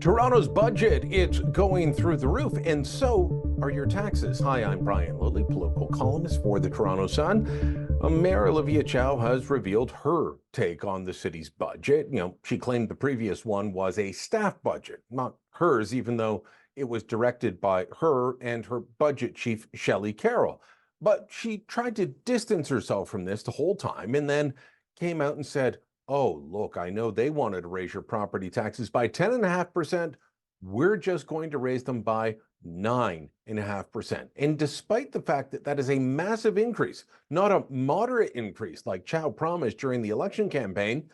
Toronto's budget, it's going through the roof, and so are your taxes. Hi, I'm Brian Lilley, political columnist for the Toronto Sun. Mayor Olivia Chow has revealed her take on the city's budget. She claimed the previous one was a staff budget, not hers, even though it was directed by her and her budget chief, Shelley Carroll. But she tried to distance herself from this the whole time and then came out and said, "Oh, look, I know they wanted to raise your property taxes by 10.5%. We're just going to raise them by 9.5%. And despite the fact that that is a massive increase, not a moderate increase like Chow promised during the election campaign,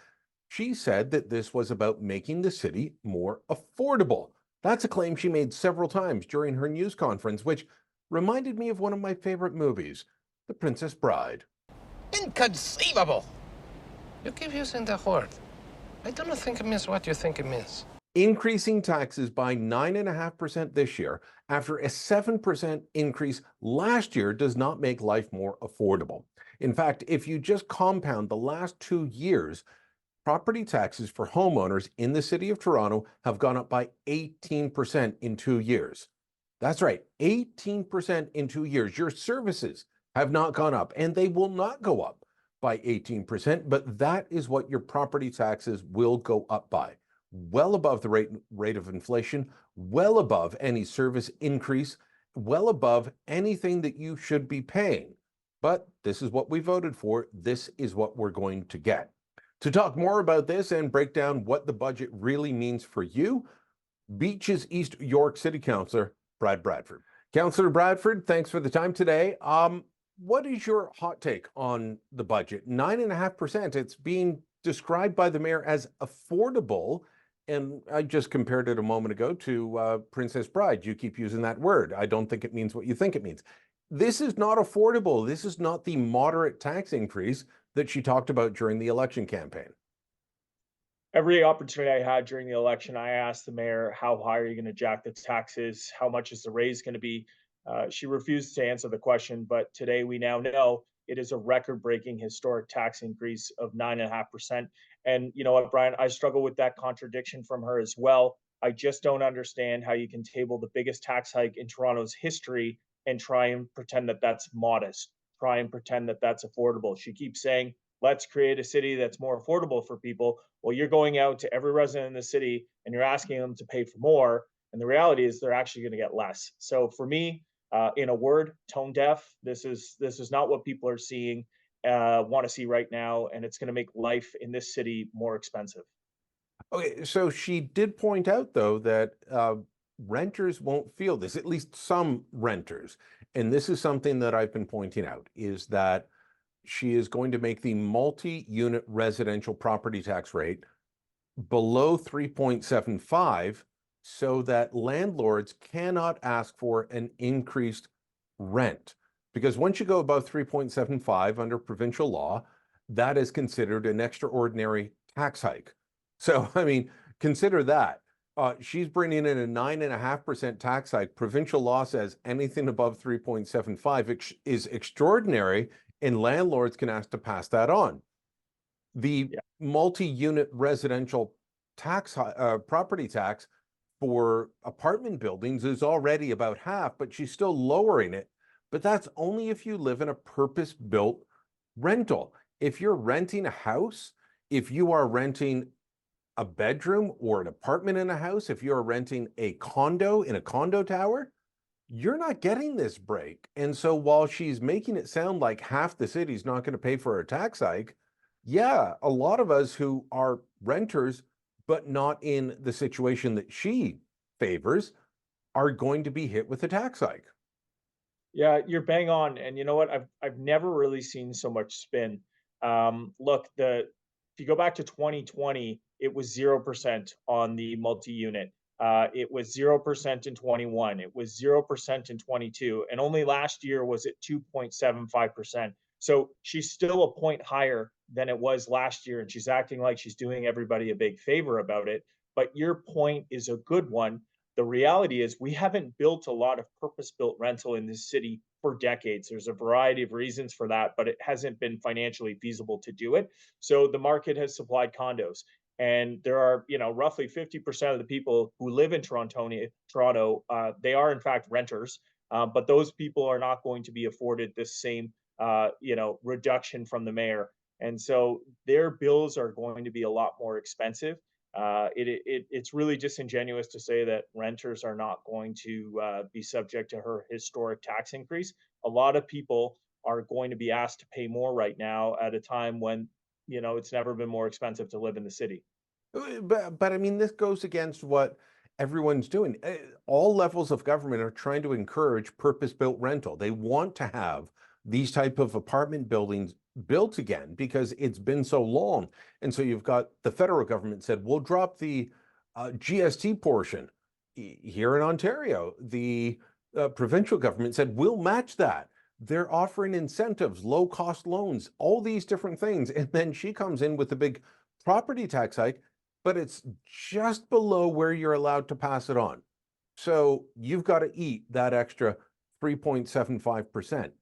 she said that this was about making the city more affordable. That's a claim she made several times during her news conference, which reminded me of one of my favorite movies, The Princess Bride. Inconceivable! You keep using the word. I don't think it means what you think it means. Increasing taxes by 9.5% this year after a 7% increase last year does not make life more affordable. In fact, if you just compound the last 2 years, property taxes for homeowners in the city of Toronto have gone up by 18% in 2 years. That's right, 18% in 2 years. Your services have not gone up, and they will not go up by 18%, but that is what your property taxes will go up by. Well above the rate of inflation, well above any service increase, well above anything that you should be paying. But this is what we voted for. This is what we're going to get. To talk more about this and break down what the budget really means for you, Beach's East York City Councillor Brad Bradford. Councillor Bradford, thanks for the time today. What is your hot take on the budget? 9.5%. It's being described by the mayor as affordable. And I just compared it a moment ago to Princess Bride. You keep using that word. I don't think it means what you think it means. This is not affordable. This is not the moderate tax increase that she talked about during the election campaign. Every opportunity I had during the election, I asked the mayor, how high are you going to jack the taxes? How much is the raise going to be? She refused to answer the question, but today we now know it is a record-breaking historic tax increase of 9.5%. And you know what, Brian, I struggle with that contradiction from her as well. I just don't understand how you can table the biggest tax hike in Toronto's history and try and pretend that that's modest, try and pretend that that's affordable. She keeps saying, let's create a city that's more affordable for people. Well, you're going out to every resident in the city and you're asking them to pay for more. And the reality is they're actually going to get less. So for me, in a word, tone deaf. This is not what people are seeing, want to see right now, and it's going to make life in this city more expensive. Okay, so she did point out, though, that renters won't feel this, at least some renters. And this is something that I've been pointing out, is that she is going to make the multi-unit residential property tax rate below 3.75 so that landlords cannot ask for an increased rent. Because once you go above 3.75 under provincial law, that is considered an extraordinary tax hike. So, I mean, consider that. She's bringing in a 9.5% tax hike. Provincial law says anything above 3.75 is extraordinary, and landlords can ask to pass that on. The multi-unit residential tax, property tax for apartment buildings is already about half, but she's still lowering it. But that's only if you live in a purpose-built rental. If you're renting a house, if you are renting a bedroom or an apartment in a house, if you're renting a condo in a condo tower, you're not getting this break. And so while she's making it sound like half the city's not going to pay for a tax hike, yeah, a lot of us who are renters, but not in the situation that she favors, are going to be hit with a tax hike. Yeah, you're bang on. And you know what? I've never really seen so much spin. Look, if you go back to 2020, it was 0% on the multi-unit. It was 0% in 21. It was 0% in 22, and only last year was it 2.75%. So she's still a point higher than it was last year, and she's acting like she's doing everybody a big favor about it. But your point is a good one. The reality is we haven't built a lot of purpose-built rental in this city for decades. There's a variety of reasons for that, but it hasn't been financially feasible to do it. So the market has supplied condos. And there are, roughly 50% of the people who live in Toronto, they are in fact renters, but those people are not going to be afforded this same, reduction from the mayor. And so their bills are going to be a lot more expensive. It's really disingenuous to say that renters are not going to be subject to her historic tax increase. A lot of people are going to be asked to pay more right now at a time when it's never been more expensive to live in the city. But I mean, this goes against what everyone's doing. All levels of government are trying to encourage purpose-built rental. They want to have these type of apartment buildings built again because it's been so long. And so you've got the federal government said, we'll drop the GST portion here in Ontario. The provincial government said, we'll match that. They're offering incentives, low cost loans, all these different things. And then she comes in with a big property tax hike, but it's just below where you're allowed to pass it on. So you've got to eat that extra 3.75%.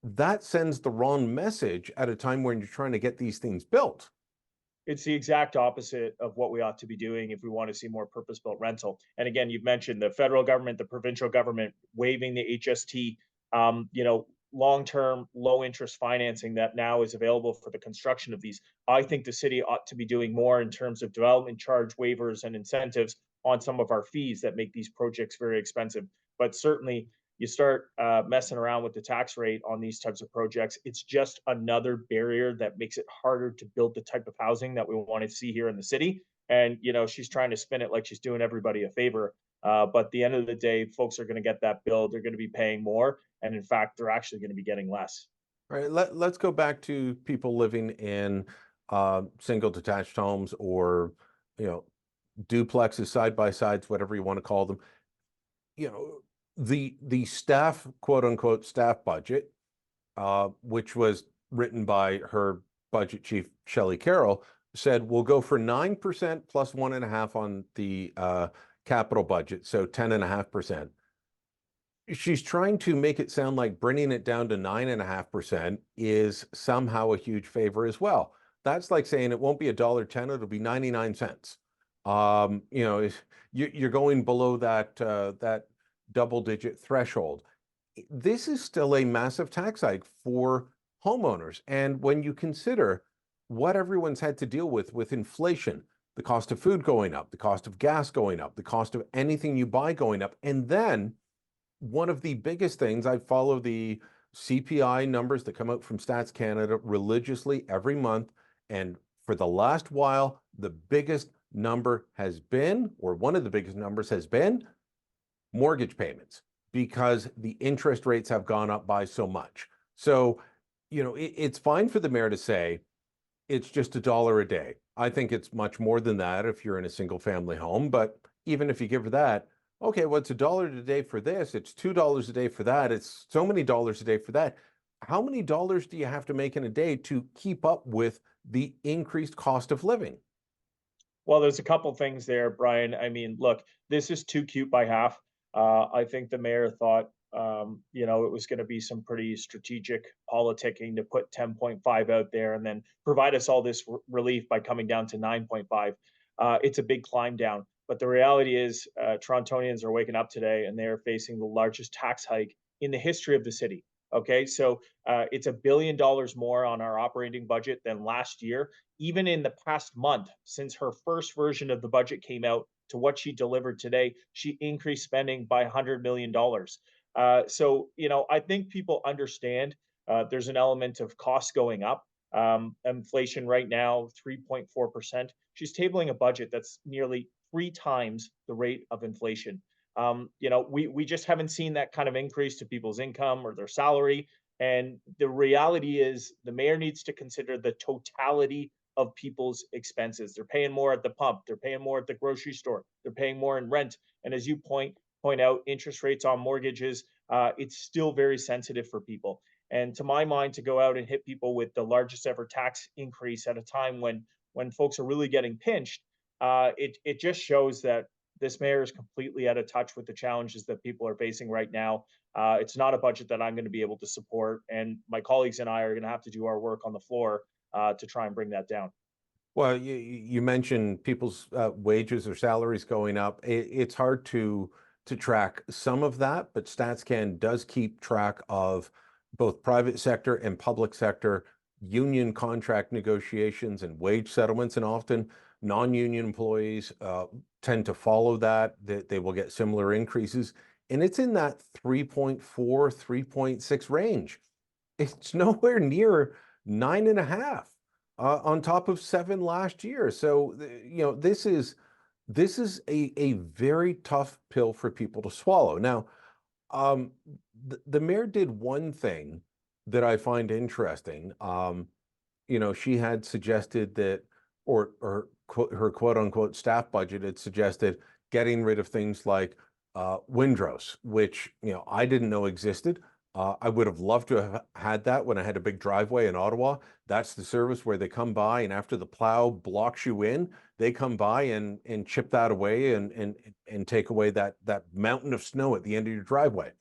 That sends the wrong message at a time when you're trying to get these things built. It's the exact opposite of what we ought to be doing if we want to see more purpose-built rental. And again, you've mentioned the federal government, the provincial government waiving the HST, long-term, low-interest financing that now is available for the construction of these. I think the city ought to be doing more in terms of development charge waivers and incentives on some of our fees that make these projects very expensive. But certainly, you start messing around with the tax rate on these types of projects, it's just another barrier that makes it harder to build the type of housing that we want to see here in the city. And she's trying to spin it like she's doing everybody a favor. But at the end of the day, folks are going to get that bill. They're going to be paying more, and in fact, they're actually going to be getting less. All right, let's go back to people living in single detached homes or duplexes, side by sides, whatever you want to call them. The staff, quote unquote, staff budget, which was written by her budget chief, Shelley Carroll, said we'll go for 9% plus 1.5% on the capital budget, so 10.5%. She's trying to make it sound like bringing it down to 9.5% is somehow a huge favor as well. That's like saying it won't be $1.10, it'll be 99 cents. You're going below that double-digit threshold. This is still a massive tax hike for homeowners. And when you consider what everyone's had to deal with inflation, the cost of food going up, the cost of gas going up, the cost of anything you buy going up, and then one of the biggest things, I follow the CPI numbers that come out from Stats Canada religiously every month. And for the last while, the biggest number has been, or one of the biggest numbers has been, mortgage payments, because the interest rates have gone up by so much. So, it's fine for the mayor to say it's just $1 a day. I think it's much more than that if you're in a single family home. But even if you give her that, okay, well, it's $1 a day for this, it's $2 a day for that, it's so many dollars a day for that. How many dollars do you have to make in a day to keep up with the increased cost of living? Well, there's a couple things there, Brian. I mean, look, this is too cute by half. I think the mayor thought, it was going to be some pretty strategic politicking to put 10.5 out there and then provide us all this relief by coming down to 9.5. It's a big climb down. But the reality is, Torontonians are waking up today and they're facing the largest tax hike in the history of the city. Okay, so it's $1 billion more on our operating budget than last year. Even in the past month, since her first version of the budget came out to what she delivered today, she increased spending by $100 million. I think people understand there's an element of costs going up. Inflation right now, 3.4%. She's tabling a budget that's nearly 3 times the rate of inflation. We just haven't seen that kind of increase to people's income or their salary. And the reality is the mayor needs to consider the totality of people's expenses. They're paying more at the pump, they're paying more at the grocery store, they're paying more in rent. And as you point out, interest rates on mortgages, it's still very sensitive for people. And to my mind, to go out and hit people with the largest ever tax increase at a time when folks are really getting pinched, it just shows that this mayor is completely out of touch with the challenges that people are facing right now. It's not a budget that I'm going to be able to support, and my colleagues and I are going to have to do our work on the floor to try and bring that down. Well, you mentioned people's wages or salaries going up. It's hard to track some of that, but StatsCan does keep track of both private sector and public sector union contract negotiations and wage settlements, and often non-union employees tend to follow that. They will get similar increases, and it's in that 3.4, 3.6 range. It's nowhere near 9.5 on top of 7 last year. So, this is a very tough pill for people to swallow. Now, um, the mayor did one thing that I find interesting. She had suggested that, or her quote unquote staff budget had suggested getting rid of things like windrows, which I didn't know existed. I would have loved to have had that when I had a big driveway in Ottawa. That's the service where they come by, and after the plow blocks you in, they come by and chip that away and take away that mountain of snow at the end of your driveway.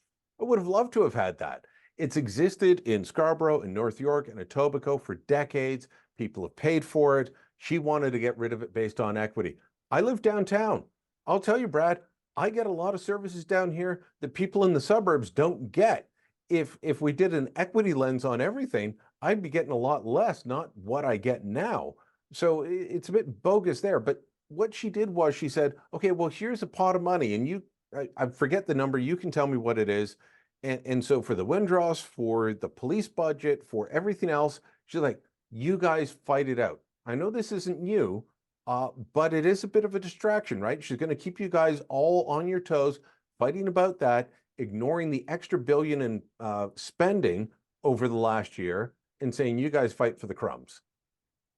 I would have loved to have had that. It's existed in Scarborough, in North York, and Etobicoke for decades. People have paid for it. She wanted to get rid of it based on equity. I live downtown. I'll tell you, Brad, I get a lot of services down here that people in the suburbs don't get. If we did an equity lens on everything, I'd be getting a lot less, not what I get now. So it's a bit bogus there. But what she did was she said, okay, well, here's a pot of money, and I forget the number. You can tell me what it is. And so for the windrows, for the police budget, for everything else, she's like, you guys fight it out. I know this isn't new, but it is a bit of a distraction, right? She's going to keep you guys all on your toes, fighting about that, ignoring the extra billion in spending over the last year, and saying, you guys fight for the crumbs.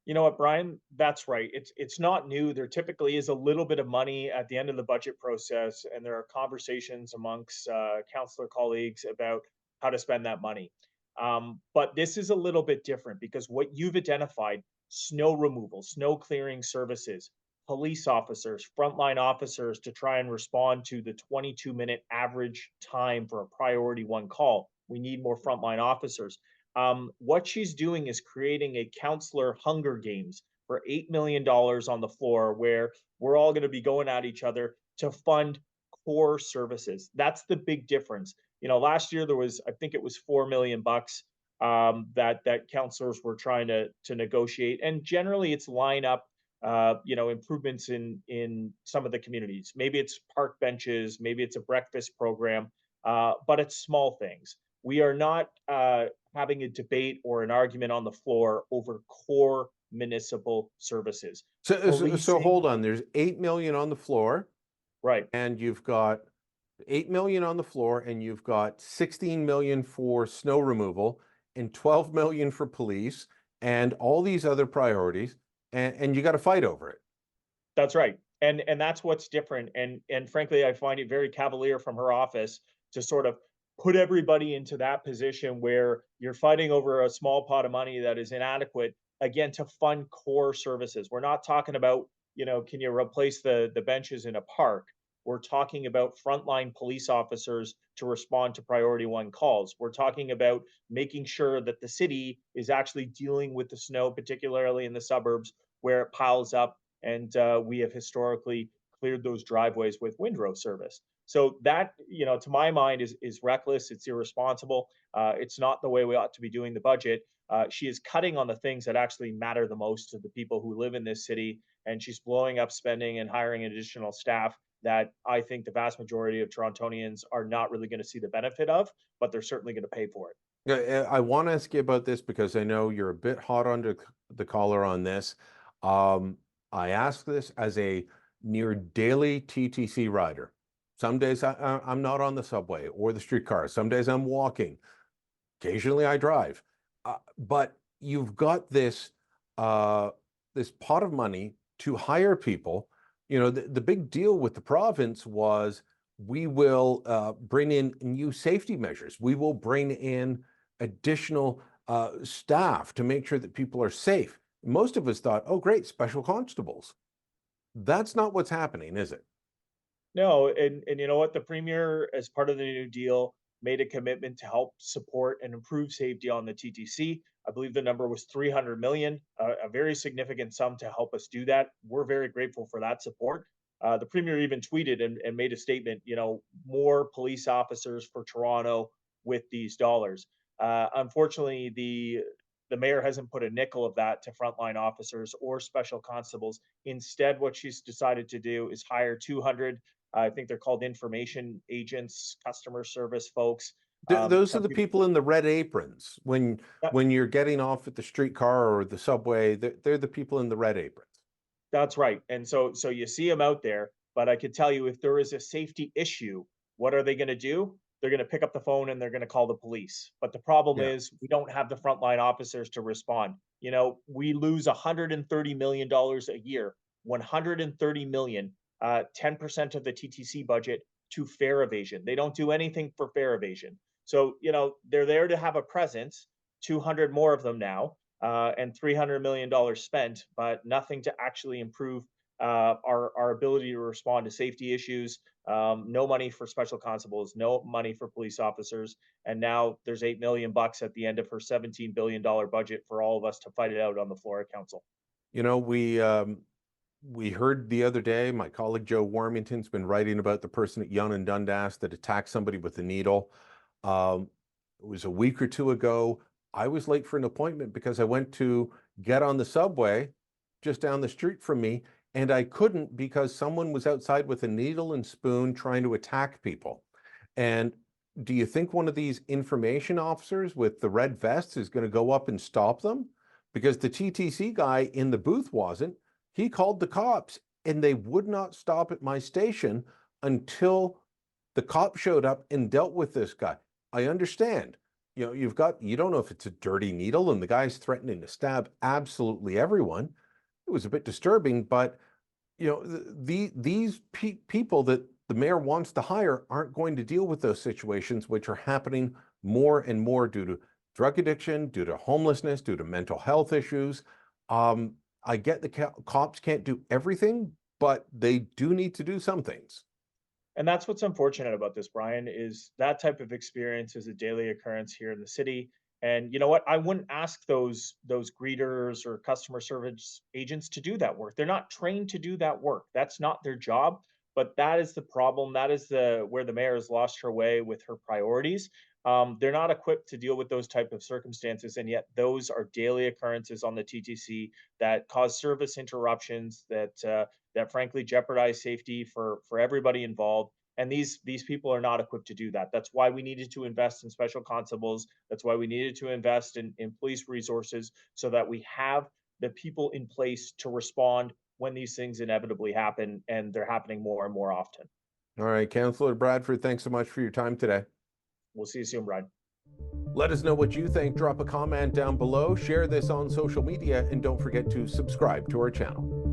You know what, Brian? That's right. It's not new. There typically is a little bit of money at the end of the budget process, and there are conversations amongst councillor colleagues about how to spend that money. But this is a little bit different because what you've identified: snow removal, snow clearing services, police officers, frontline officers to try and respond to the 22-minute average time for a priority one call. We need more frontline officers. What she's doing is creating a counselor Hunger Games for $8 million on the floor, where we're all going to be going at each other to fund core services. That's the big difference. Last year there was, I think it was $4 million that counselors were trying to negotiate, and generally it's line up. Improvements in some of the communities. Maybe it's park benches, maybe it's a breakfast program, but it's small things. We are not having a debate or an argument on the floor over core municipal services. So Policing, hold on. There's 8 million on the floor, right? and you've got 8 million on the floor, and you've got 16 million for snow removal and 12 million for police and all these other priorities, and you got to fight over it. That's right. And that's what's different. And frankly, I find it very cavalier from her office to sort of put everybody into that position where you're fighting over a small pot of money that is inadequate, again, to fund core services. We're not talking about, can you replace the benches in a park? We're talking about frontline police officers to respond to priority one calls. We're talking about making sure that the city is actually dealing with the snow, particularly in the suburbs where it piles up, and we have historically cleared those driveways with windrow service. So that, to my mind, is reckless. It's irresponsible. It's not the way we ought to be doing the budget. She is cutting on the things that actually matter the most to the people who live in this city, and she's blowing up spending and hiring additional staff that I think the vast majority of Torontonians are not really going to see the benefit of, but they're certainly going to pay for it. Yeah, I want to ask you about this because I know you're a bit hot under the collar on this. I ask this as a near daily TTC rider. Some days I'm not on the subway or the streetcar. Some days I'm walking. Occasionally I drive. But you've got this this pot of money to hire people. The big deal with the province was we will bring in new safety measures. We will bring in additional staff to make sure that people are safe. Most of us thought, oh, great, special constables. That's not what's happening, is it? No, and you know what? The premier, as part of the New Deal, made a commitment to help support and improve safety on the TTC. I believe the number was 300 million, a very significant sum to help us do that. We're very grateful for that support. The Premier even tweeted and made a statement, you know, more police officers for Toronto with these dollars. Unfortunately, the mayor hasn't put a nickel of that to frontline officers or special constables. Instead, what she's decided to do is hire 200, I think they're called information agents, customer service folks. Those are Some the people, people in the red aprons. that, When you're getting off at the streetcar or the subway, they're the people in the red aprons. that's right. And so you see them out there, but I could tell you if there is a safety issue, what are they going to do? They're going to pick up the phone and they're going to call the police. But the problem Yeah. is we don't have the frontline officers to respond. You know, we lose $130 million a year, 130 million, 10% of the TTC budget to fare evasion. They don't do anything for fare evasion. So, you know, they're there to have a presence, 200 more of them now, and $300 million spent, but nothing to actually improve our ability to respond to safety issues. No money for special constables, no money for police officers, and now there's $8 million at the end of her $17 billion budget for all of us to fight it out on the floor of council. You know, we heard the other day, my colleague Joe Warmington's been writing about the person at Yonge and Dundas that attacked somebody with a needle. It was a week or two ago. I was late for an appointment because I went to get on the subway just down the street from me, and I couldn't because someone was outside with a needle and spoon trying to attack people. And do you think one of these information officers with the red vests is going to go up and stop them? Because the TTC guy in the booth wasn't. He called the cops and they would not stop at my station until the cop showed up and dealt with this guy. I understand. You know, you don't know if it's a dirty needle and the guy's threatening to stab absolutely everyone. It was a bit disturbing, but you know, these people that the mayor wants to hire aren't going to deal with those situations, which are happening more and more due to drug addiction, due to homelessness, due to mental health issues. I get the cops can't do everything, but they do need to do some things. And that's what's unfortunate about this, Brian, is that type of experience is a daily occurrence here in the city. And you know what? I wouldn't ask those greeters or customer service agents to do that work. They're not trained to do that work. That's not their job. But that is the problem. That is where the mayor has lost her way with her priorities. They're not equipped to deal with those type of circumstances, and yet those are daily occurrences on the TTC that cause service interruptions that frankly jeopardize safety for everybody involved. And these people are not equipped to do that. That's why we needed to invest in special constables. That's why we needed to invest in police resources so that we have the people in place to respond when these things inevitably happen, and they're happening more and more often. All right, Councillor Bradford, thanks so much for your time today. We'll see you soon, Brian. Let us know what you think. Drop a comment down below, share this on social media, and don't forget to subscribe to our channel.